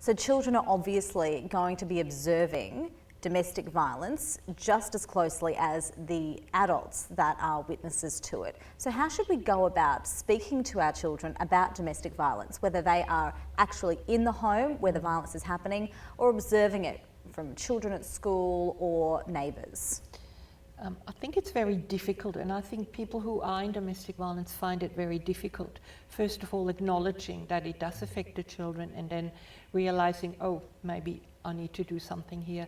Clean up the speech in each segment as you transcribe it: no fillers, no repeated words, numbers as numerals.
So children are obviously going to be observing domestic violence just as closely as the adults that are witnesses to it. So how should we go about speaking to our children about domestic violence, whether they are actually in the home where the violence is happening or observing it from children at school or neighbours? I think it's very difficult, and I think people who are in domestic violence find it very difficult. First of all, acknowledging that it does affect the children, and then realizing, oh, maybe I need to do something here.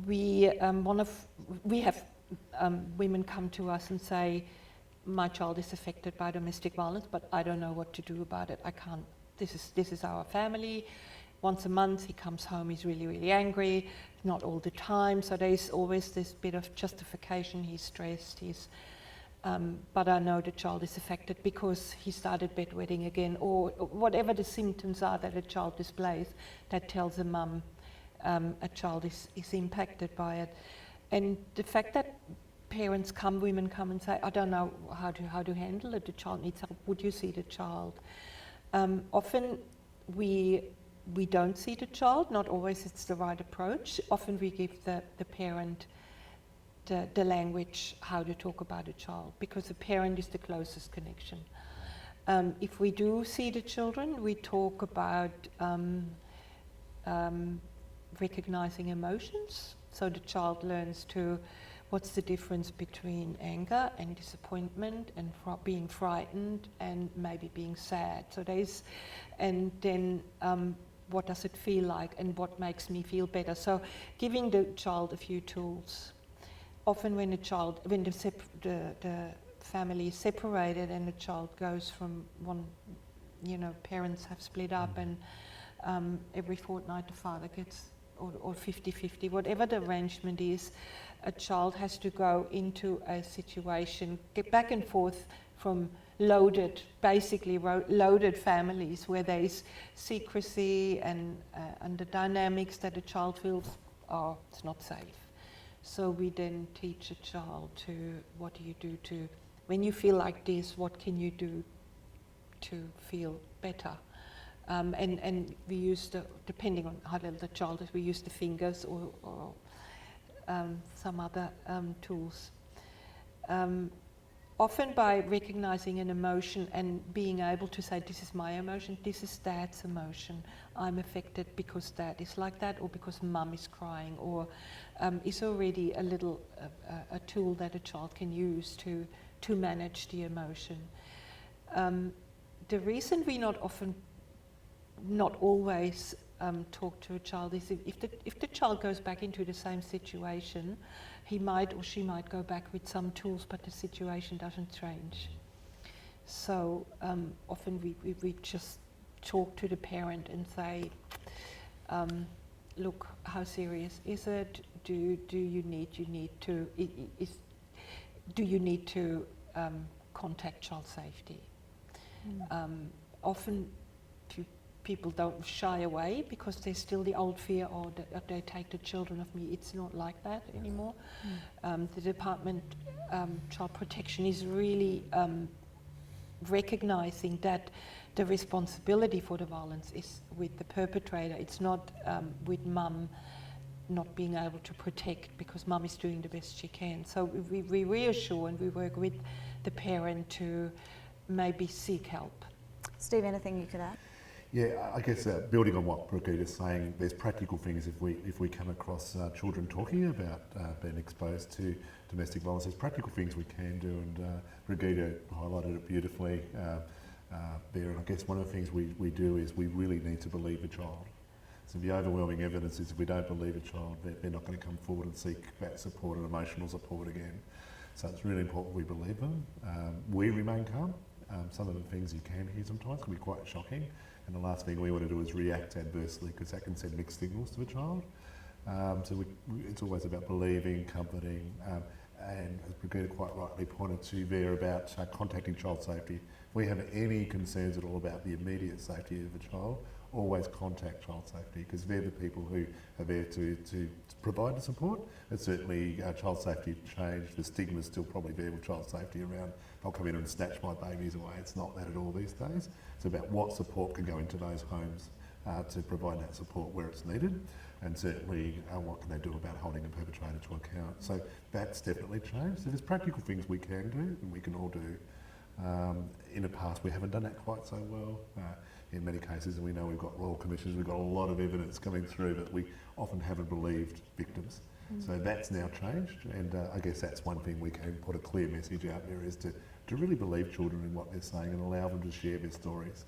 We have women come to us and say, my child is affected by domestic violence, but I don't know what to do about it. I can't. This is our family. Once a month he comes home, he's really, really angry, not all the time, so there's always this bit of justification, he's stressed, but I know the child is affected because he started bedwetting again, or whatever the symptoms are that a child displays that tells a mum a child is impacted by it. And the fact that women come and say, I don't know how to handle it, the child needs help, would you see the child? Often we don't see the child, not always it's the right approach. Often we give the parent the language how to talk about a child, because the parent is the closest connection. If we do see the children, we talk about recognizing emotions. So the child learns what's the difference between anger and disappointment and being frightened and maybe being sad. So and then what does it feel like and what makes me feel better. So giving the child a few tools. Often when the family is separated and the child goes from one, parents have split up and every fortnight the father gets, or 50-50, whatever the arrangement is, a child has to go into a situation, get back and forth from loaded families where there is secrecy and the dynamics that a child feels it's not safe. So we then teach a child what do you do when you feel like this, what can you do to feel better? And we use depending on how little the child is, we use the fingers or some other tools. Often by recognizing an emotion and being able to say, this is my emotion, this is dad's emotion, I'm affected because dad is like that, or because mum is crying, or is already a little a tool that a child can use to manage the emotion. The reason we not always talk to a child is if the child goes back into the same situation, he might or she might go back with some tools, but the situation doesn't change. So often we just talk to the parent and say, look, how serious is it? Do you need to contact child safety? Often people don't shy away because there's still the old fear, they take the children of me. It's not like that anymore. The Department Child Protection is really recognizing that the responsibility for the violence is with the perpetrator. It's not with mum not being able to protect because mum is doing the best she can. So we reassure and we work with the parent to maybe seek help. Steve, anything you could add? Yeah, I guess building on what Brigitte is saying, there's practical things if we come across children talking about being exposed to domestic violence. There's practical things we can do, and Brigitte highlighted it beautifully there. And I guess one of the things we do is we really need to believe the child. So the overwhelming evidence is if we don't believe a child, they're not going to come forward and seek that support and emotional support again. So it's really important we believe them. We remain calm. Some of the things you can hear sometimes can be quite shocking. And the last thing we want to do is react adversely, because that can send mixed signals to the child. So it's always about believing, comforting, and as Brigitte quite rightly pointed to there about contacting child safety. If we have any concerns at all about the immediate safety of the child, always contact child safety, because they're the people who are there to provide the support. And certainly child safety changed, the stigma is still probably there with child safety around, I'll come in and snatch my babies away. It's not that at all these days. It's about what support can go into those homes to provide that support where it's needed, and certainly what can they do about holding a perpetrator to account. So that's definitely changed. So there's practical things we can do and we can all do. In the past we haven't done that quite so well in many cases, and we know we've got royal commissions, we've got a lot of evidence coming through, but we often haven't believed victims. So that's now changed, and I guess that's one thing we can put a clear message out there, is to really believe children in what they're saying and allow them to share their stories.